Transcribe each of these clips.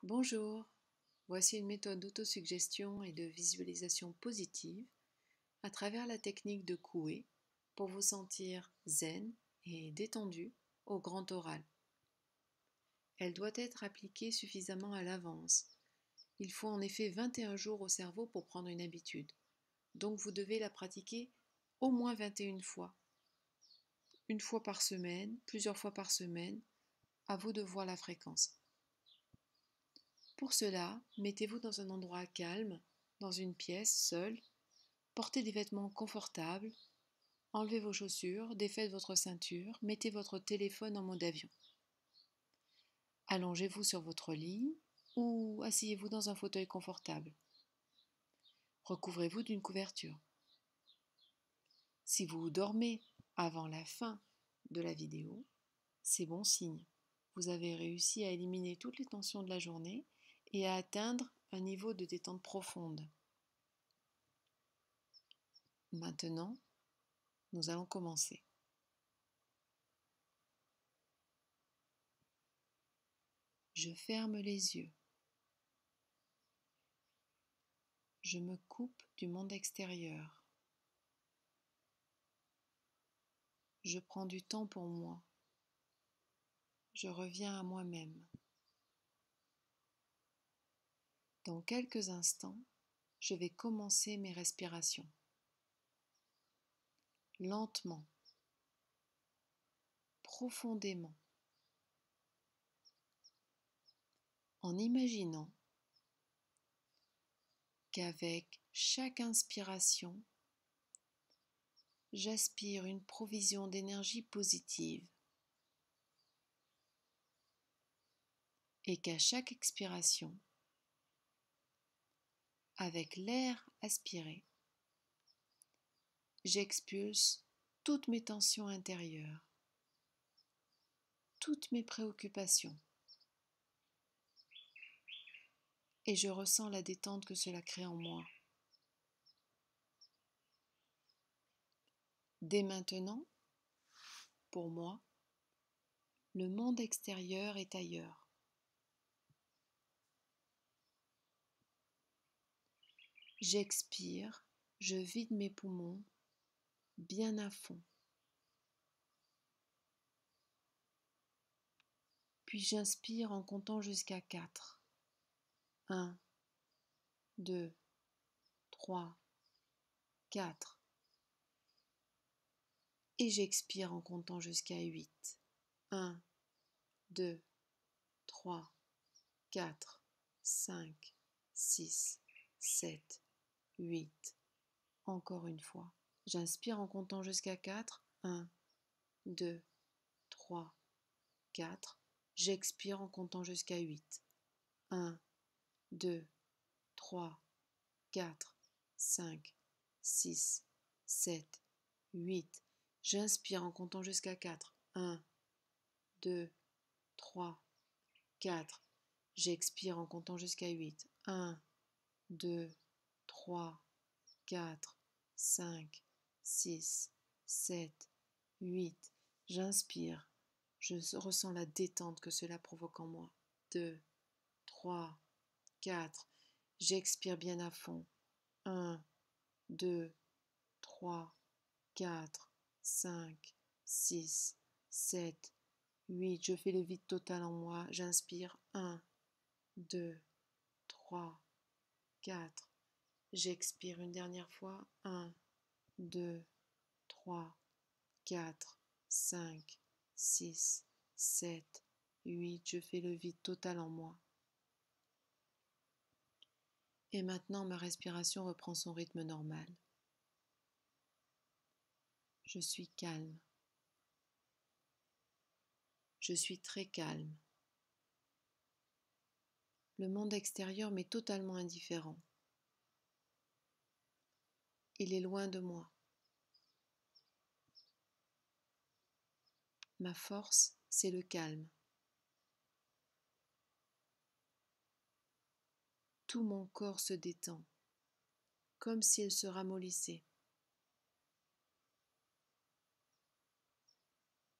Bonjour, voici une méthode d'autosuggestion et de visualisation positive à travers la technique de Coué pour vous sentir zen et détendu au grand oral. Elle doit être appliquée suffisamment à l'avance. Il faut en effet 21 jours au cerveau pour prendre une habitude. Donc vous devez la pratiquer au moins 21 fois. Une fois par semaine, plusieurs fois par semaine, à vous de voir la fréquence. Pour cela, mettez-vous dans un endroit calme, dans une pièce seule, portez des vêtements confortables, enlevez vos chaussures, défaites votre ceinture, mettez votre téléphone en mode avion. Allongez-vous sur votre lit ou asseyez-vous dans un fauteuil confortable. Recouvrez-vous d'une couverture. Si vous dormez avant la fin de la vidéo, c'est bon signe. Vous avez réussi à éliminer toutes les tensions de la journée et à atteindre un niveau de détente profonde. Maintenant, nous allons commencer. Je ferme les yeux. Je me coupe du monde extérieur. Je prends du temps pour moi. Je reviens à moi-même. Dans quelques instants, je vais commencer mes respirations. Lentement, profondément, en imaginant qu'avec chaque inspiration, j'aspire une provision d'énergie positive et qu'à chaque expiration, avec l'air aspiré, j'expulse toutes mes tensions intérieures, toutes mes préoccupations, et je ressens la détente que cela crée en moi. Dès maintenant, pour moi, le monde extérieur est ailleurs. J'expire, je vide mes poumons bien à fond. Puis j'inspire en comptant jusqu'à 4. 1, 2, 3, 4. Et j'expire en comptant jusqu'à 8. 1, 2, 3, 4, 5, 6, 7, 8. Encore une fois. J'inspire en comptant jusqu'à 4. 1, 2, 3, 4. J'expire en comptant jusqu'à 8. 1, 2, 3, 4, 5, 6, 7, 8. J'inspire en comptant jusqu'à 4. 1, 2, 3, 4. J'expire en comptant jusqu'à 8. 1, 2, 3, 4, 5, 6, 7, 8. J'inspire. Je ressens la détente que cela provoque en moi. 2, 3, 4. J'expire bien à fond. 1, 2, 3, 4, 5, 6, 7, 8. Je fais le vide total en moi. J'inspire. 1, 2, 3, 4. J'expire une dernière fois. 1, 2, 3, 4, 5, 6, 7, 8. Je fais le vide total en moi. Et maintenant, ma respiration reprend son rythme normal. Je suis calme. Je suis très calme. Le monde extérieur m'est totalement indifférent. Il est loin de moi. Ma force, c'est le calme. Tout mon corps se détend, comme s'il se ramollissait.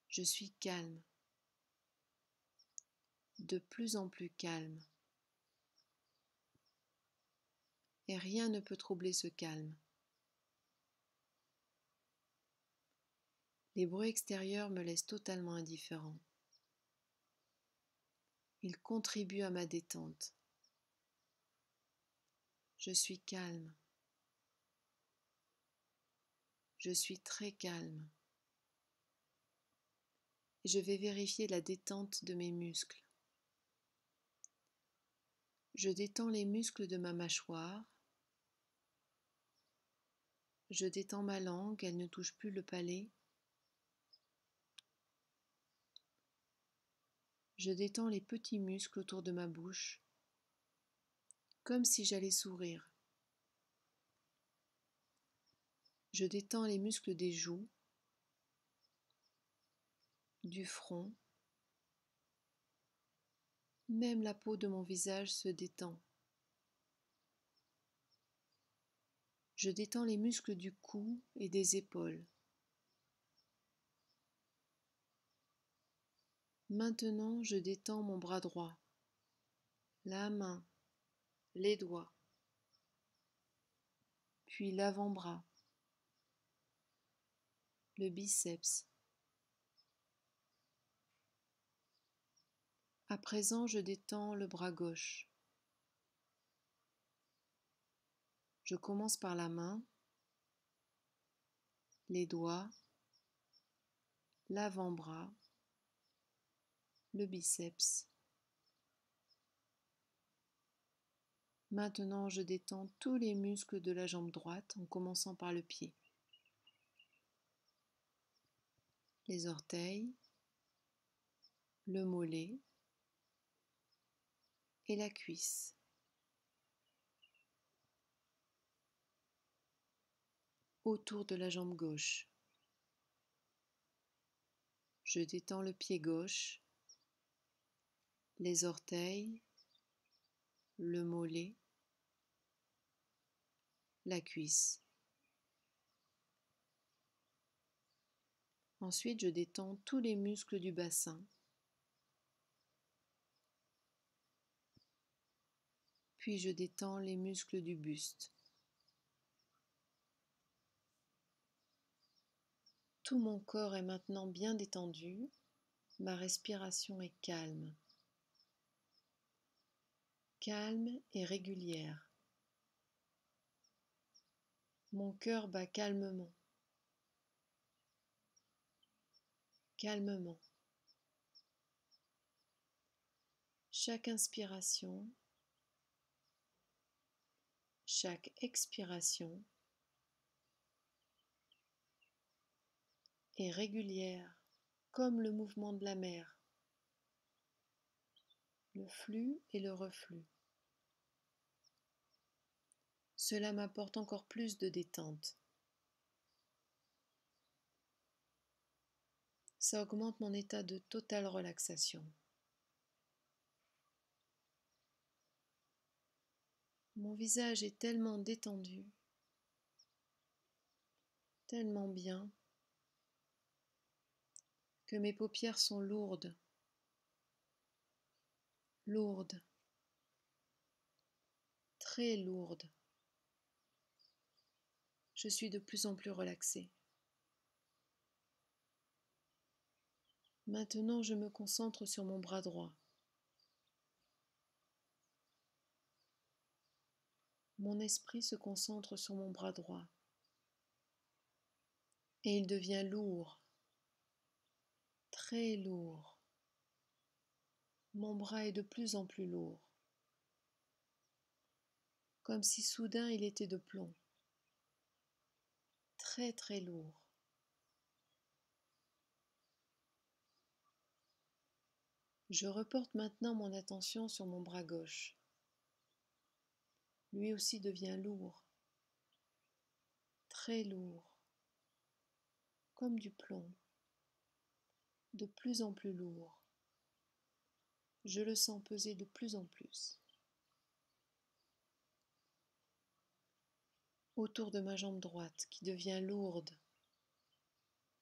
Je suis calme, de plus en plus calme. et rien ne peut troubler ce calme. Les bruits extérieurs me laissent totalement indifférent. Ils contribuent à ma détente. Je suis calme. Je suis très calme. Et je vais vérifier la détente de mes muscles. Je détends les muscles de ma mâchoire. Je détends ma langue, elle ne touche plus le palais. Je détends les petits muscles autour de ma bouche, comme si j'allais sourire. Je détends les muscles des joues, du front. Même la peau de mon visage se détend. Je détends les muscles du cou et des épaules. Maintenant, je détends mon bras droit, la main, les doigts, puis l'avant-bras, le biceps. À présent, je détends le bras gauche. Je commence par la main, les doigts, l'avant-bras, le biceps. Maintenant, je détends tous les muscles de la jambe droite en commençant par le pied. Les orteils, le mollet et la cuisse. Autour de la jambe gauche. Je détends le pied gauche, les orteils, le mollet, la cuisse. Ensuite, je détends tous les muscles du bassin. Puis je détends les muscles du buste. Tout mon corps est maintenant bien détendu. Ma respiration est calme. Calme et régulière. Mon cœur bat calmement. Calmement. Chaque inspiration, chaque expiration est régulière comme le mouvement de la mer, le flux et le reflux. Cela m'apporte encore plus de détente. Ça augmente mon état de totale relaxation. Mon visage est tellement détendu, tellement bien, que mes paupières sont lourdes, lourdes, très lourdes. Je suis de plus en plus relaxée. Maintenant, je me concentre sur mon bras droit. Mon esprit se concentre sur mon bras droit et il devient lourd, très lourd. Mon bras est de plus en plus lourd, comme si soudain il était de plomb, très très lourd. Je reporte maintenant mon attention sur mon bras gauche. Lui aussi devient lourd, très lourd, comme du plomb, de plus en plus lourd. Je le sens peser de plus en plus. Autour de ma jambe droite qui devient lourde,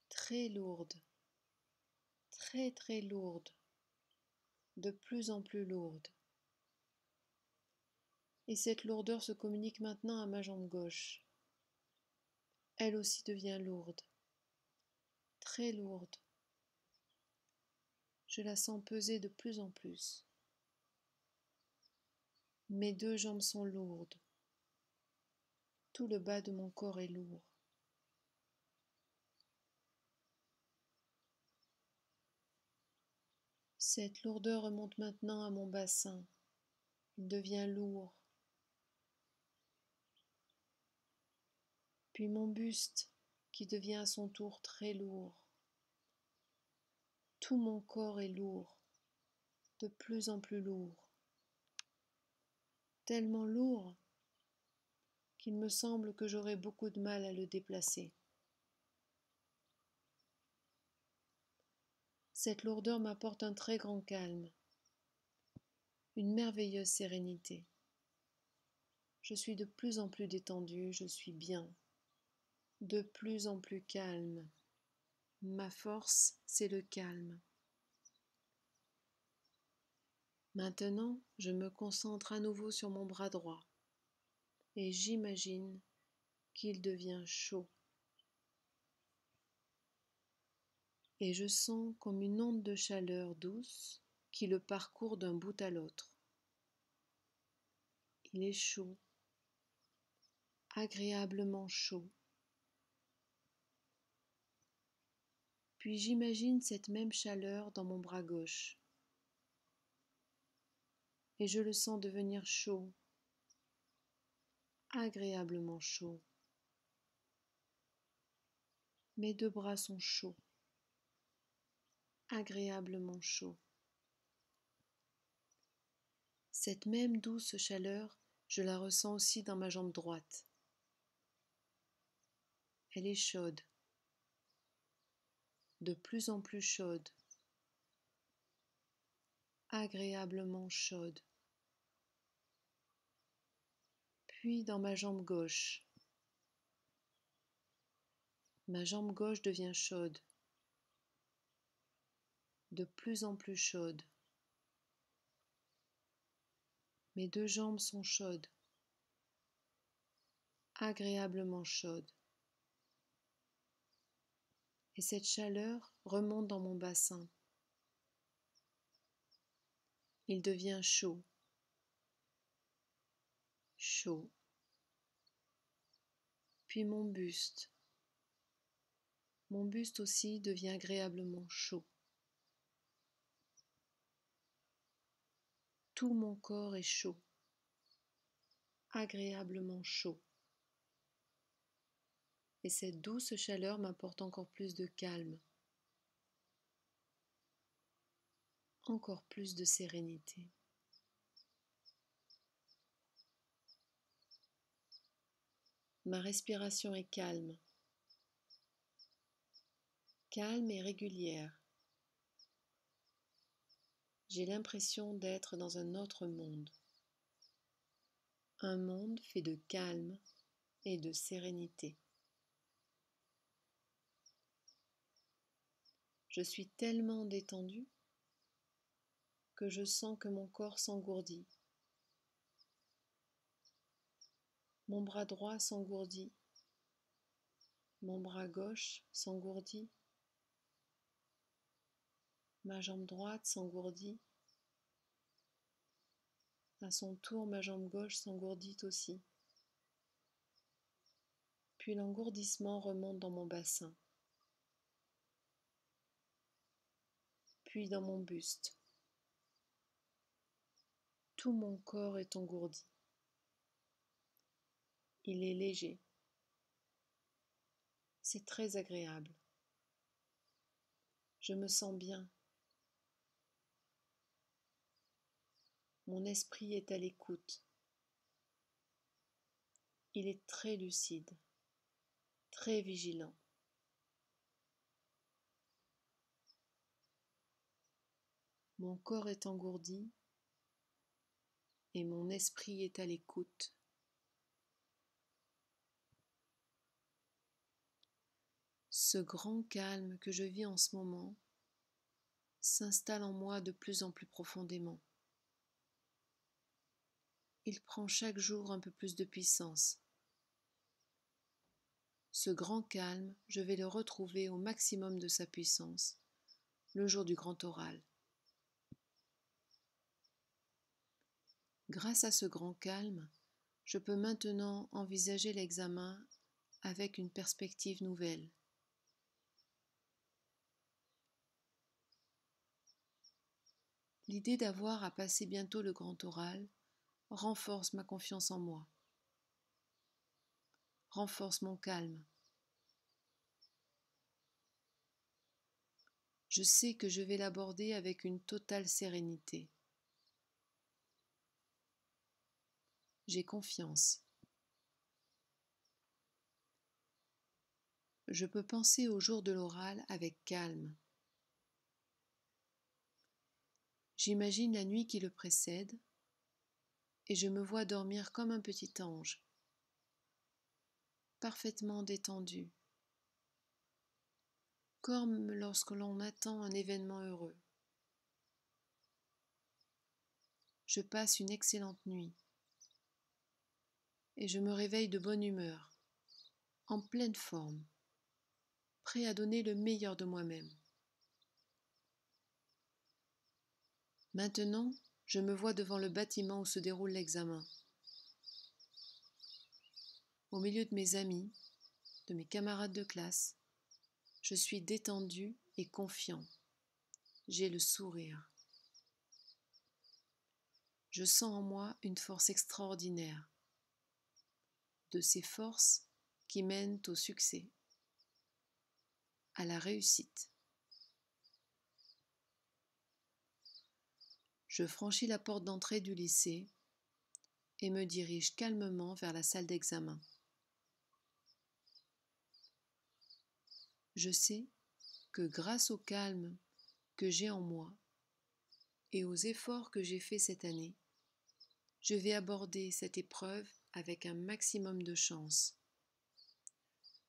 très lourde, très très lourde, de plus en plus lourde. Et cette lourdeur se communique maintenant à ma jambe gauche. Elle aussi devient lourde, très lourde. Je la sens peser de plus en plus. Mes deux jambes sont lourdes. Tout le bas de mon corps est lourd. Cette lourdeur remonte maintenant à mon bassin. Il devient lourd. Puis mon buste, qui devient à son tour très lourd. Tout mon corps est lourd, de plus en plus lourd. Tellement lourd qu'il me semble que j'aurai beaucoup de mal à le déplacer. Cette lourdeur m'apporte un très grand calme, une merveilleuse sérénité. Je suis de plus en plus détendue, je suis bien, de plus en plus calme. Ma force, c'est le calme. Maintenant, je me concentre à nouveau sur mon bras droit et j'imagine qu'il devient chaud. Et je sens comme une onde de chaleur douce qui le parcourt d'un bout à l'autre. Il est chaud, agréablement chaud. Puis j'imagine cette même chaleur dans mon bras gauche. Et je le sens devenir chaud, agréablement chaud. Mes deux bras sont chauds, agréablement chauds. Cette même douce chaleur, je la ressens aussi dans ma jambe droite. Elle est chaude, de plus en plus chaude, agréablement chaude. Puis dans ma jambe gauche. Ma jambe gauche devient chaude, de plus en plus chaude. Mes deux jambes sont chaudes, agréablement chaudes. Et cette chaleur remonte dans mon bassin. Il devient chaud, chaud. Puis mon buste. Mon buste aussi devient agréablement chaud. Tout mon corps est chaud, agréablement chaud. Et cette douce chaleur m'apporte encore plus de calme, encore plus de sérénité. Ma respiration est calme, calme et régulière. J'ai l'impression d'être dans un autre monde, un monde fait de calme et de sérénité. Je suis tellement détendue que je sens que mon corps s'engourdit. Mon bras droit s'engourdit, mon bras gauche s'engourdit, ma jambe droite s'engourdit. À son tour, ma jambe gauche s'engourdit aussi. Puis l'engourdissement remonte dans mon bassin, puis dans mon buste. Tout mon corps est engourdi. Il est léger. C'est très agréable. Je me sens bien. Mon esprit est à l'écoute. Il est très lucide, très vigilant. Mon corps est engourdi et mon esprit est à l'écoute. Ce grand calme que je vis en ce moment s'installe en moi de plus en plus profondément. il prend chaque jour un peu plus de puissance. Ce grand calme, je vais le retrouver au maximum de sa puissance, le jour du grand oral. Grâce à ce grand calme, je peux maintenant envisager l'examen avec une perspective nouvelle. L'idée d'avoir à passer bientôt le grand oral renforce ma confiance en moi, renforce mon calme. Je sais que je vais l'aborder avec une totale sérénité. J'ai confiance. Je peux penser au jour de l'oral avec calme. J'imagine la nuit qui le précède et je me vois dormir comme un petit ange, parfaitement détendu, comme lorsque l'on attend un événement heureux. Je passe une excellente nuit et je me réveille de bonne humeur, en pleine forme, prêt à donner le meilleur de moi-même. Maintenant, je me vois devant le bâtiment où se déroule l'examen. Au milieu de mes amis, de mes camarades de classe, je suis détendu et confiant. J'ai le sourire. Je sens en moi une force extraordinaire, de ces forces qui mènent au succès, à la réussite. Je franchis la porte d'entrée du lycée et me dirige calmement vers la salle d'examen. Je sais que grâce au calme que j'ai en moi et aux efforts que j'ai faits cette année, je vais aborder cette épreuve avec un maximum de chance.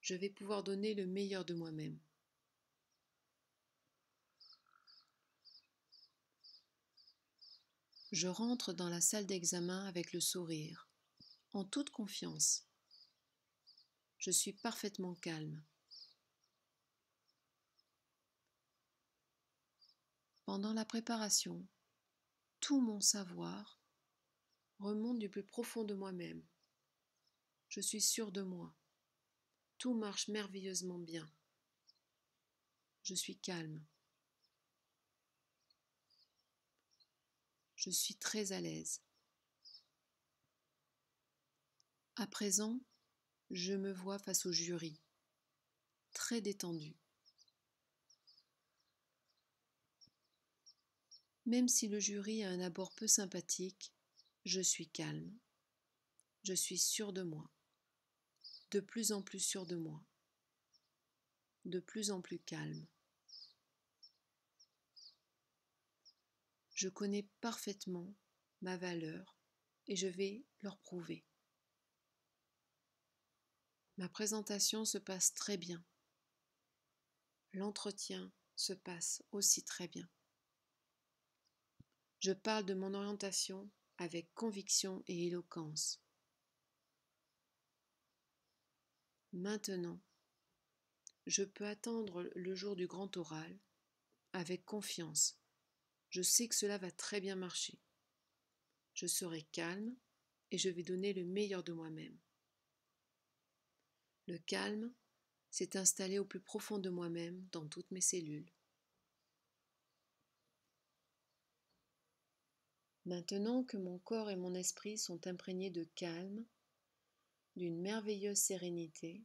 Je vais pouvoir donner le meilleur de moi-même. Je rentre dans la salle d'examen avec le sourire, en toute confiance. Je suis parfaitement calme. Pendant la préparation, tout mon savoir remonte du plus profond de moi-même. Je suis sûre de moi. Tout marche merveilleusement bien. Je suis calme. Je suis très à l'aise. À présent, je me vois face au jury, très détendu. Même si le jury a un abord peu sympathique, je suis calme. Je suis sûre de moi. De plus en plus sûre de moi. De plus en plus calme. Je connais parfaitement ma valeur et je vais leur prouver. Ma présentation se passe très bien. L'entretien se passe aussi très bien. Je parle de mon orientation avec conviction et éloquence. Maintenant, je peux attendre le jour du grand oral avec confiance. Je sais que cela va très bien marcher. Je serai calme et je vais donner le meilleur de moi-même. Le calme s'est installé au plus profond de moi-même dans toutes mes cellules. Maintenant que mon corps et mon esprit sont imprégnés de calme, d'une merveilleuse sérénité,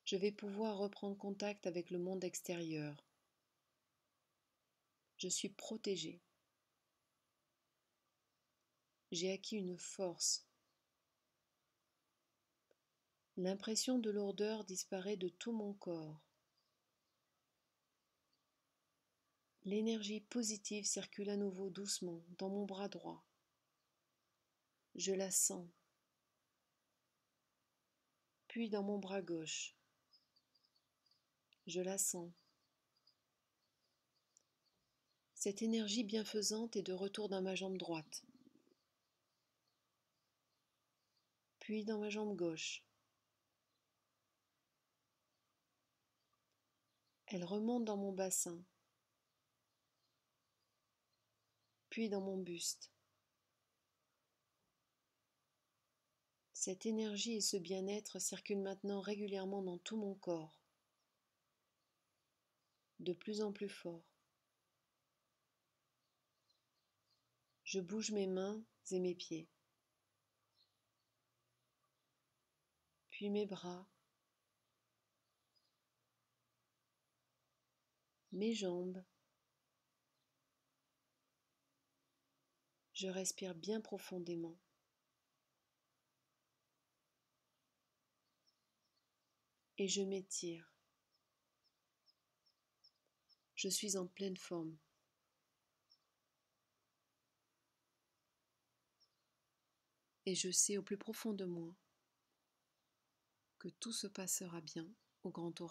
je vais pouvoir reprendre contact avec le monde extérieur. Je suis protégée. J'ai acquis une force. L'impression de lourdeur disparaît de tout mon corps. L'énergie positive circule à nouveau doucement dans mon bras droit. Je la sens. Puis dans mon bras gauche. Je la sens. Cette énergie bienfaisante est de retour dans ma jambe droite. puis dans ma jambe gauche. Elle remonte dans mon bassin, puis dans mon buste. Cette énergie et ce bien-être circulent maintenant régulièrement dans tout mon corps, de plus en plus fort. Je bouge mes mains et mes pieds, puis mes bras, mes jambes. Je respire bien profondément. Et je m'étire. Je suis en pleine forme. Et je sais au plus profond de moi que tout se passera bien au grand oral.